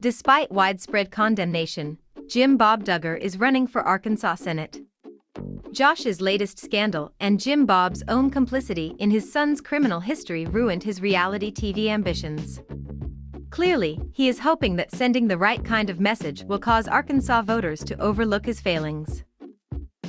Despite widespread condemnation, Jim Bob Duggar is running for Arkansas Senate. Josh's latest scandal and Jim Bob's own complicity in his son's criminal history ruined his reality TV ambitions. Clearly, he is hoping that sending the right kind of message will cause Arkansas voters to overlook his failings.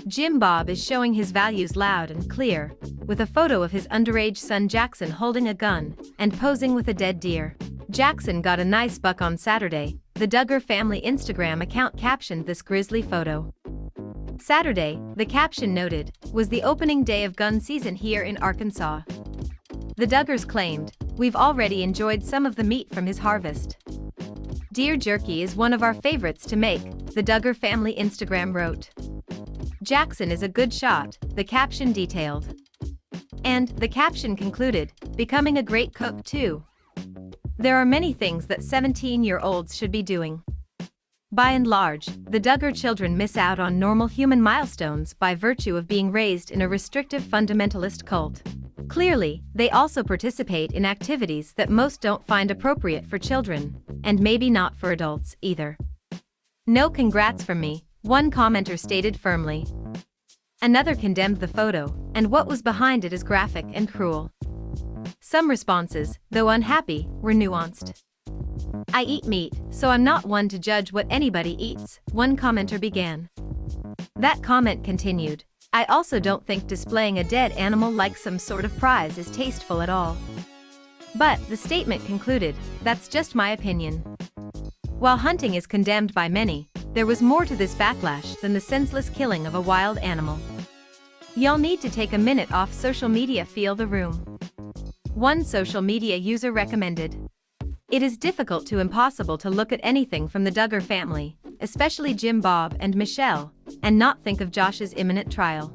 Jim Bob is showing his values loud and clear, with a photo of his underage son Jackson holding a gun and posing with a dead deer. Jackson got a nice buck on Saturday, the Duggar family Instagram account captioned this grisly photo. Saturday, the caption noted, was the opening day of gun season here in Arkansas. The Duggars claimed, "We've already enjoyed some of the meat from his harvest. Deer jerky is one of our favorites to make," the Duggar family Instagram wrote. Jackson is a good shot, the caption detailed. And, the caption concluded, becoming a great cook too. There are many things that 17-year-olds should be doing. By and large, the Duggar children miss out on normal human milestones by virtue of being raised in a restrictive fundamentalist cult. Clearly, they also participate in activities that most don't find appropriate for children, and maybe not for adults either. "No congrats from me," one commenter stated firmly. Another condemned the photo, and what was behind it as graphic and cruel. Some responses, though unhappy, were nuanced. "I eat meat, so I'm not one to judge what anybody eats," one commenter began. That comment continued, "I also don't think displaying a dead animal like some sort of prize is tasteful at all." But, the statement concluded, "That's just my opinion." While hunting is condemned by many, there was more to this backlash than the senseless killing of a wild animal. "Y'all need to take a minute off social media, feel the room." One social media user recommended. It is difficult to impossible to look at anything from the Duggar family, especially Jim Bob and Michelle, and not think of Josh's imminent trial.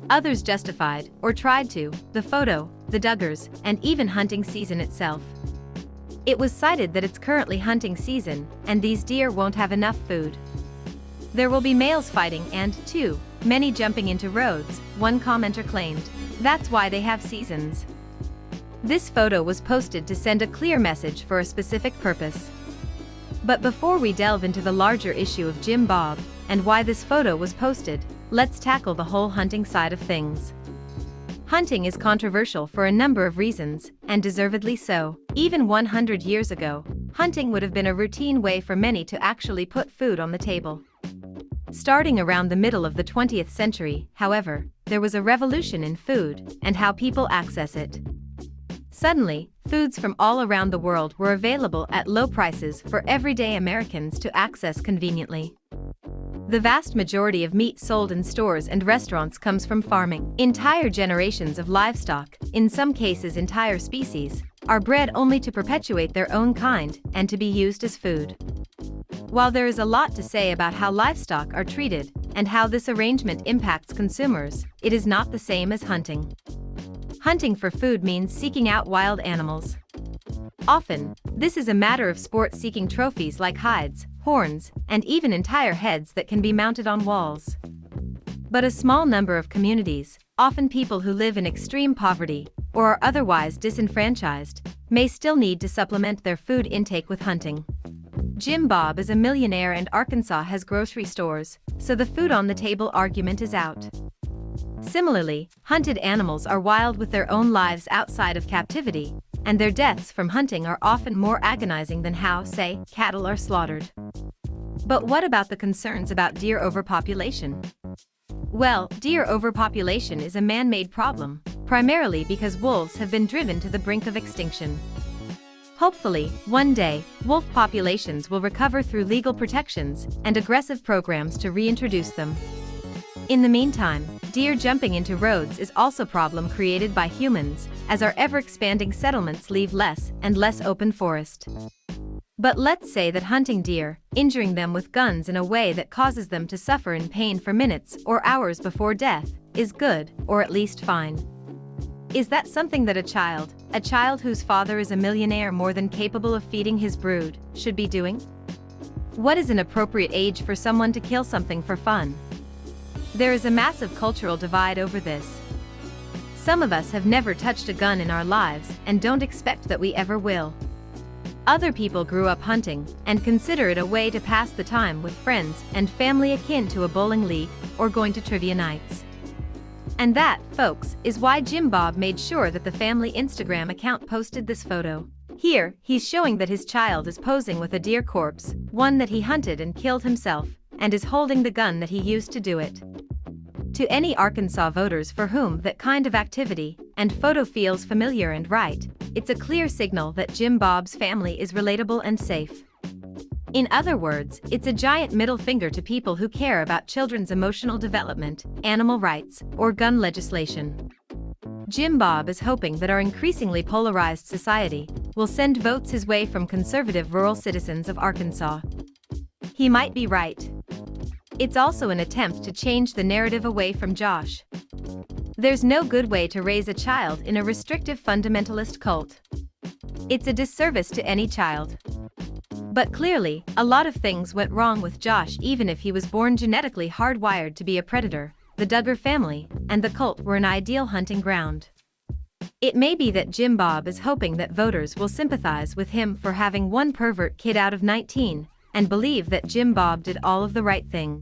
Others justified, or tried to, the photo, the Duggars, and even hunting season itself. It was cited that it's currently hunting season, and these deer won't have enough food. There will be males fighting and, too, many jumping into roads, one commenter claimed. That's why they have seasons. This photo was posted to send a clear message for a specific purpose. But before we delve into the larger issue of Jim Bob, and why this photo was posted, let's tackle the whole hunting side of things. Hunting is controversial for a number of reasons, and deservedly so. Even 100 years ago, hunting would have been a routine way for many to actually put food on the table. Starting around the middle of the 20th century, however, there was a revolution in food, and how people access it. Suddenly, foods from all around the world were available at low prices for everyday Americans to access conveniently. The vast majority of meat sold in stores and restaurants comes from farming. Entire generations of livestock, in some cases entire species, are bred only to perpetuate their own kind and to be used as food. While there is a lot to say about how livestock are treated and how this arrangement impacts consumers, it is not the same as hunting. Hunting for food means seeking out wild animals. Often, this is a matter of sport, seeking trophies like hides, horns, and even entire heads that can be mounted on walls. But a small number of communities, often people who live in extreme poverty or are otherwise disenfranchised, may still need to supplement their food intake with hunting. Jim Bob is a millionaire and Arkansas has grocery stores, so the food on the table argument is out. Similarly, hunted animals are wild with their own lives outside of captivity, and their deaths from hunting are often more agonizing than how, say, cattle are slaughtered. But what about the concerns about deer overpopulation? Well, deer overpopulation is a man-made problem, primarily because wolves have been driven to the brink of extinction. Hopefully, one day, wolf populations will recover through legal protections and aggressive programs to reintroduce them. In the meantime, deer jumping into roads is also a problem created by humans, as our ever-expanding settlements leave less and less open forest. But let's say that hunting deer, injuring them with guns in a way that causes them to suffer in pain for minutes or hours before death, is good, or at least fine. Is that something that a child whose father is a millionaire more than capable of feeding his brood, should be doing? What is an appropriate age for someone to kill something for fun? There is a massive cultural divide over this. Some of us have never touched a gun in our lives and don't expect that we ever will. Other people grew up hunting and consider it a way to pass the time with friends and family, akin to a bowling league or going to trivia nights. And that, folks, is why Jim Bob made sure that the family Instagram account posted this photo. Here, he's showing that his child is posing with a deer corpse, one that he hunted and killed himself, and is holding the gun that he used to do it. To any Arkansas voters for whom that kind of activity and photo feels familiar and right, it's a clear signal that Jim Bob's family is relatable and safe. In other words, it's a giant middle finger to people who care about children's emotional development, animal rights, or gun legislation. Jim Bob is hoping that our increasingly polarized society will send votes his way from conservative rural citizens of Arkansas. He might be right. It's also an attempt to change the narrative away from Josh. There's no good way to raise a child in a restrictive fundamentalist cult. It's a disservice to any child. But clearly, a lot of things went wrong with Josh. Even if he was born genetically hardwired to be a predator, the Duggar family and the cult were an ideal hunting ground. It may be that Jim Bob is hoping that voters will sympathize with him for having one pervert kid out of 19, and believe that Jim Bob did all of the right thing.